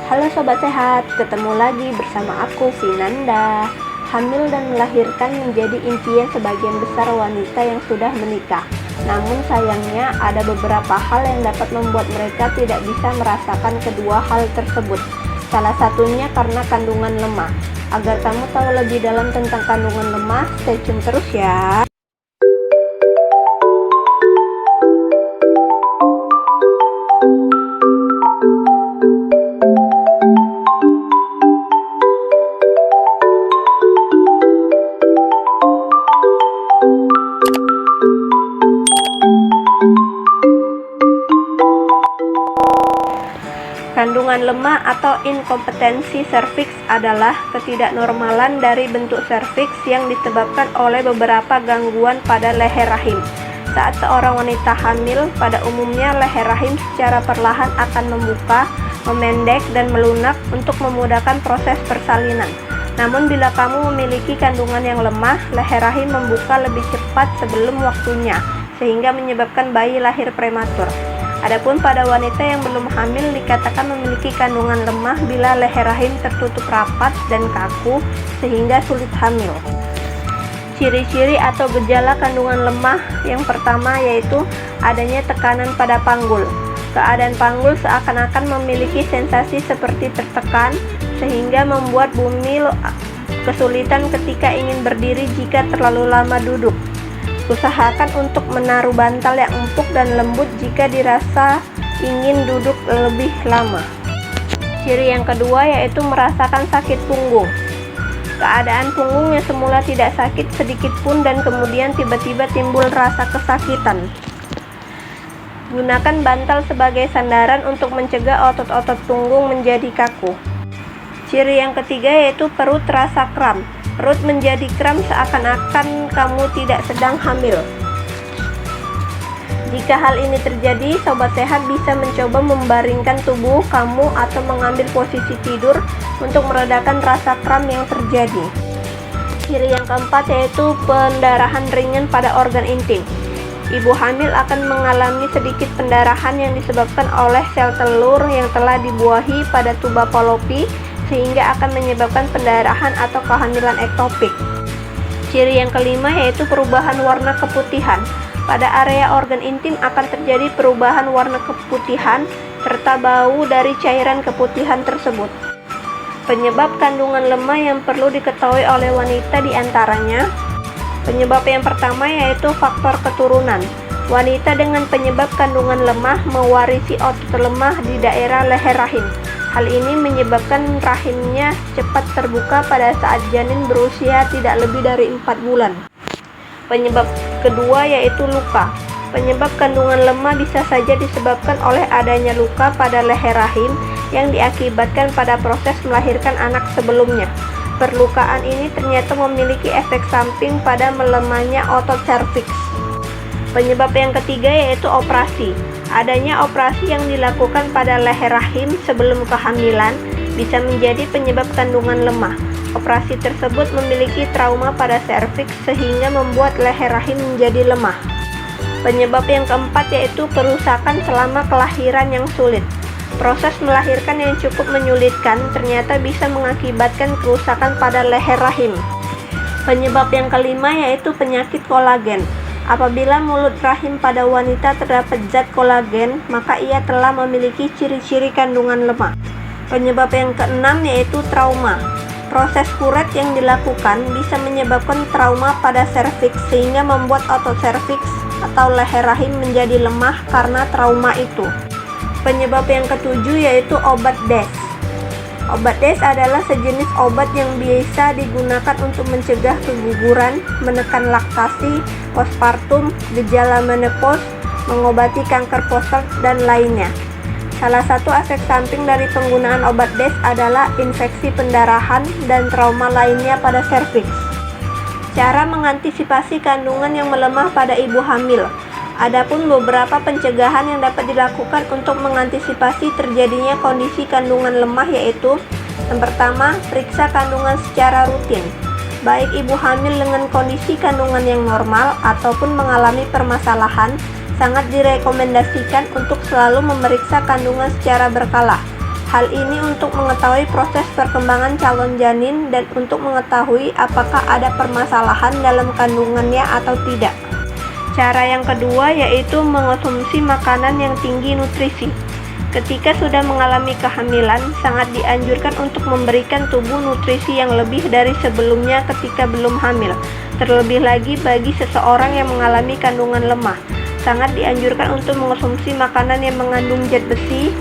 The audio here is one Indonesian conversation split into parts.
Halo Sobat Sehat, ketemu lagi bersama aku Vinanda. Hamil dan melahirkan menjadi impian sebagian besar wanita yang sudah menikah. Namun sayangnya ada beberapa hal yang dapat membuat mereka tidak bisa merasakan kedua hal tersebut. Salah satunya karena kandungan lemah. Agar kamu tahu lebih dalam tentang kandungan lemah, stay tune terus ya. Kandungan lemah atau inkompetensi serviks adalah ketidaknormalan dari bentuk serviks yang disebabkan oleh beberapa gangguan pada leher rahim. Saat seorang wanita hamil, pada umumnya leher rahim secara perlahan akan membuka, memendek, dan melunak untuk memudahkan proses persalinan. Namun bila kamu memiliki kandungan yang lemah, leher rahim membuka lebih cepat sebelum waktunya, sehingga menyebabkan bayi lahir prematur. Adapun pada wanita yang belum hamil dikatakan memiliki kandungan lemah bila leher rahim tertutup rapat dan kaku sehingga sulit hamil. Ciri-ciri atau gejala kandungan lemah yang pertama yaitu adanya tekanan pada panggul. Keadaan panggul seakan-akan memiliki sensasi seperti tertekan sehingga membuat bumi kesulitan ketika ingin berdiri jika terlalu lama duduk. Usahakan untuk menaruh bantal yang empuk dan lembut jika dirasa ingin duduk lebih lama. Ciri yang kedua yaitu merasakan sakit punggung. Keadaan punggung yang semula tidak sakit sedikit pun dan kemudian tiba-tiba timbul rasa kesakitan. Gunakan bantal sebagai sandaran untuk mencegah otot-otot punggung menjadi kaku. Ciri yang ketiga yaitu perut terasa kram. Perut menjadi kram seakan-akan kamu tidak sedang hamil. Jika hal ini terjadi, Sobat Sehat bisa mencoba membaringkan tubuh kamu atau mengambil posisi tidur untuk meredakan rasa kram yang terjadi. Ciri yang keempat yaitu pendarahan ringan pada organ intim. Ibu hamil akan mengalami sedikit pendarahan yang disebabkan oleh sel telur yang telah dibuahi pada tuba Fallopi, sehingga akan menyebabkan pendarahan atau kehamilan ektopik. Ciri yang kelima yaitu perubahan warna keputihan. Pada area organ intim akan terjadi perubahan warna keputihan serta bau dari cairan keputihan tersebut. Penyebab kandungan lemah yang perlu diketahui oleh wanita diantaranya: penyebab yang pertama yaitu faktor keturunan. Wanita dengan penyebab kandungan lemah mewarisi otot lemah di daerah leher rahim. Hal ini menyebabkan rahimnya cepat terbuka pada saat janin berusia tidak lebih dari 4 bulan. Penyebab kedua yaitu luka. Penyebab kandungan lemah bisa saja disebabkan oleh adanya luka pada leher rahim yang diakibatkan pada proses melahirkan anak sebelumnya. Perlukaan ini ternyata memiliki efek samping pada melemahnya otot serviks. Penyebab yang ketiga yaitu operasi. Adanya operasi yang dilakukan pada leher rahim sebelum kehamilan bisa menjadi penyebab kandungan lemah. Operasi tersebut memiliki trauma pada serviks sehingga membuat leher rahim menjadi lemah. Penyebab yang keempat yaitu kerusakan selama kelahiran yang sulit. Proses melahirkan yang cukup menyulitkan ternyata bisa mengakibatkan kerusakan pada leher rahim. Penyebab yang kelima yaitu penyakit kolagen. Apabila mulut rahim pada wanita terdapat zat kolagen, maka ia telah memiliki ciri-ciri kandungan lemah. Penyebab yang keenam yaitu trauma. Proses kuret yang dilakukan bisa menyebabkan trauma pada serviks sehingga membuat otot serviks atau leher rahim menjadi lemah karena trauma itu. Penyebab yang ketujuh yaitu obat DES. Obat DES adalah sejenis obat yang biasa digunakan untuk mencegah keguguran, menekan laktasi, postpartum, gejala menopause, mengobati kanker prostat, dan lainnya. Salah satu efek samping dari penggunaan obat DES adalah infeksi pendarahan dan trauma lainnya pada serviks. Cara mengantisipasi kandungan yang melemah pada ibu hamil. Adapun beberapa pencegahan yang dapat dilakukan untuk mengantisipasi terjadinya kondisi kandungan lemah yaitu: yang pertama, periksa kandungan secara rutin. Baik ibu hamil dengan kondisi kandungan yang normal ataupun mengalami permasalahan, sangat direkomendasikan untuk selalu memeriksa kandungan secara berkala. Hal ini untuk mengetahui proses perkembangan calon janin dan untuk mengetahui apakah ada permasalahan dalam kandungannya atau tidak. Cara yang kedua yaitu mengonsumsi makanan yang tinggi nutrisi. Ketika sudah mengalami kehamilan, sangat dianjurkan untuk memberikan tubuh nutrisi yang lebih dari sebelumnya ketika belum hamil. Terlebih lagi bagi seseorang yang mengalami kandungan lemah, sangat dianjurkan untuk mengonsumsi makanan yang mengandung zat besi,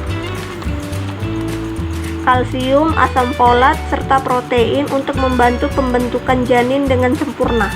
kalsium, asam folat, serta protein untuk membantu pembentukan janin dengan sempurna.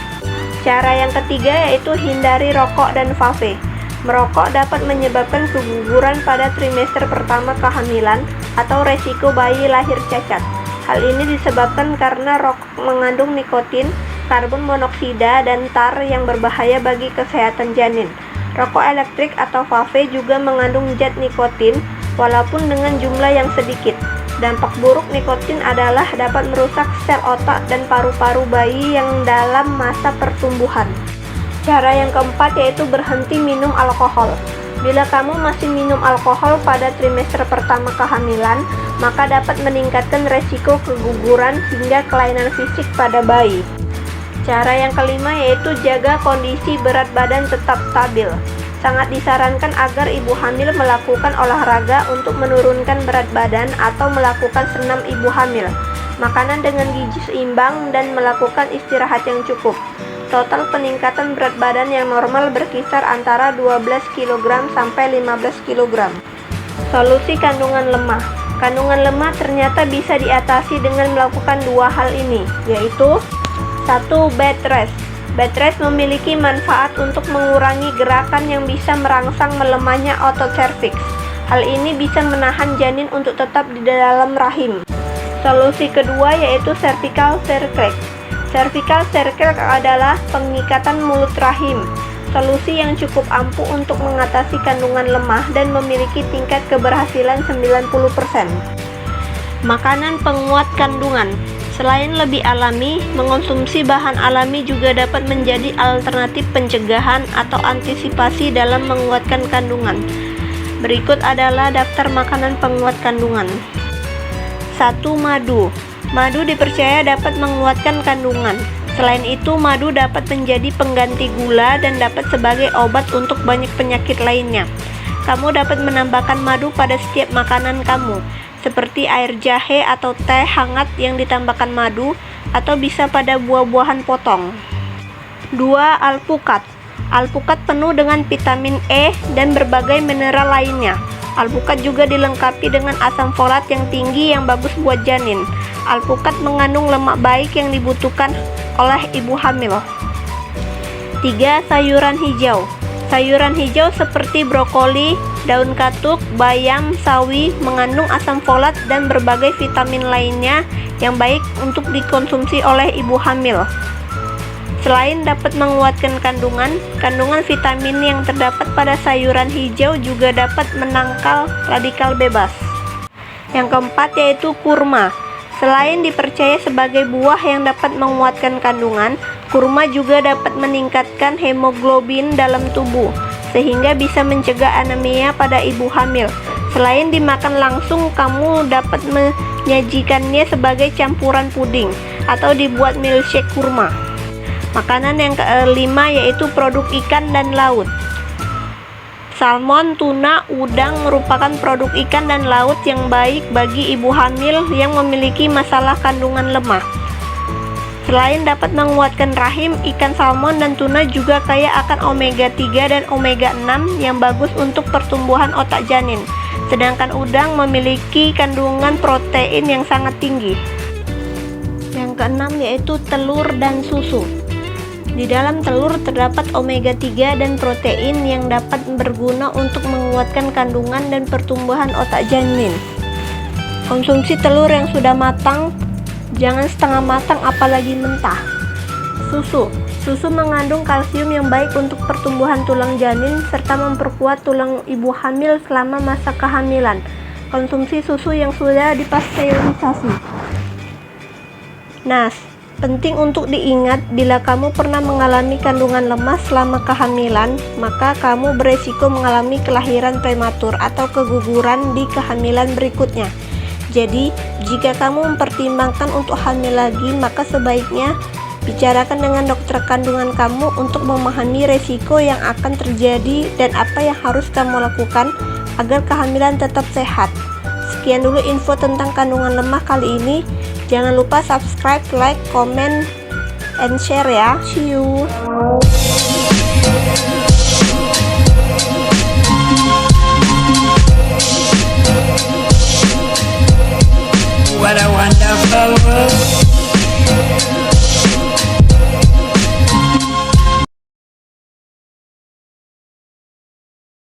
Cara yang ketiga yaitu hindari rokok dan vape. Merokok dapat menyebabkan keguguran pada trimester pertama kehamilan atau resiko bayi lahir cacat. Hal ini disebabkan karena rokok mengandung nikotin, karbon monoksida, dan tar yang berbahaya bagi kesehatan janin. Rokok elektrik atau vape juga mengandung zat nikotin, walaupun dengan jumlah yang sedikit. Dampak buruk nikotin adalah dapat merusak sel otak dan paru-paru bayi yang dalam masa pertumbuhan. Cara yang keempat yaitu berhenti minum alkohol. Bila kamu masih minum alkohol pada trimester pertama kehamilan, maka dapat meningkatkan resiko keguguran hingga kelainan fisik pada bayi. Cara yang kelima yaitu jaga kondisi berat badan tetap stabil. Sangat disarankan agar ibu hamil melakukan olahraga untuk menurunkan berat badan atau melakukan senam ibu hamil, makanan dengan gizi seimbang, dan melakukan istirahat yang cukup. Total peningkatan berat badan yang normal berkisar antara 12 kg sampai 15 kg. Solusi kandungan lemah. Kandungan lemah ternyata bisa diatasi dengan melakukan dua hal ini, yaitu 1. Bed rest. Bed rest memiliki manfaat untuk mengurangi gerakan yang bisa merangsang melemahnya otot serviks. Hal ini bisa menahan janin untuk tetap di dalam rahim. Solusi kedua yaitu cervical cerclage. Cervical cerclage adalah pengikatan mulut rahim. Solusi yang cukup ampuh untuk mengatasi kandungan lemah dan memiliki tingkat keberhasilan 90%. Makanan penguat kandungan. Selain lebih alami, mengonsumsi bahan alami juga dapat menjadi alternatif pencegahan atau antisipasi dalam menguatkan kandungan. Berikut adalah daftar makanan penguat kandungan. 1. Madu. Madu dipercaya dapat menguatkan kandungan. Selain itu, madu dapat menjadi pengganti gula dan dapat sebagai obat untuk banyak penyakit lainnya. Kamu dapat menambahkan madu pada setiap makanan kamu, seperti air jahe atau teh hangat yang ditambahkan madu, atau bisa pada buah-buahan potong. 2. Alpukat. Alpukat penuh dengan vitamin E dan berbagai mineral lainnya. Alpukat juga dilengkapi dengan asam folat yang tinggi yang bagus buat janin. Alpukat mengandung lemak baik yang dibutuhkan oleh ibu hamil. 3. Sayuran hijau. Sayuran hijau seperti brokoli, daun katuk, bayam, sawi mengandung asam folat dan berbagai vitamin lainnya yang baik untuk dikonsumsi oleh ibu hamil. Selain dapat menguatkan kandungan vitamin yang terdapat pada sayuran hijau juga dapat menangkal radikal bebas. Yang keempat yaitu kurma. Selain dipercaya sebagai buah yang dapat menguatkan kandungan, kurma juga dapat meningkatkan hemoglobin dalam tubuh, sehingga bisa mencegah anemia pada ibu hamil. Selain dimakan langsung, kamu dapat menyajikannya sebagai campuran puding atau dibuat milkshake kurma. Makanan yang kelima yaitu produk ikan dan laut. Salmon, tuna, udang merupakan produk ikan dan laut yang baik bagi ibu hamil yang memiliki masalah kandungan lemah. Selain dapat menguatkan rahim, ikan salmon dan tuna juga kaya akan omega 3 dan omega 6 yang bagus untuk pertumbuhan otak janin. Sedangkan udang memiliki kandungan protein yang sangat tinggi. Yang keenam yaitu telur dan susu. Di dalam telur terdapat omega 3 dan protein yang dapat berguna untuk menguatkan kandungan dan pertumbuhan otak janin. Konsumsi telur yang sudah matang, jangan setengah matang apalagi mentah. Susu mengandung kalsium yang baik untuk pertumbuhan tulang janin serta memperkuat tulang ibu hamil selama masa kehamilan. Konsumsi susu yang sudah dipasteurisasi. Penting untuk diingat, bila kamu pernah mengalami kandungan lemah selama kehamilan, maka kamu beresiko mengalami kelahiran prematur atau keguguran di kehamilan berikutnya. Jadi, jika kamu mempertimbangkan untuk hamil lagi, maka sebaiknya bicarakan dengan dokter kandungan kamu untuk memahami resiko yang akan terjadi dan apa yang harus kamu lakukan agar kehamilan tetap sehat. Sekian dulu info tentang kandungan lemak kali ini. Jangan lupa subscribe, like, comment, and share ya. See you.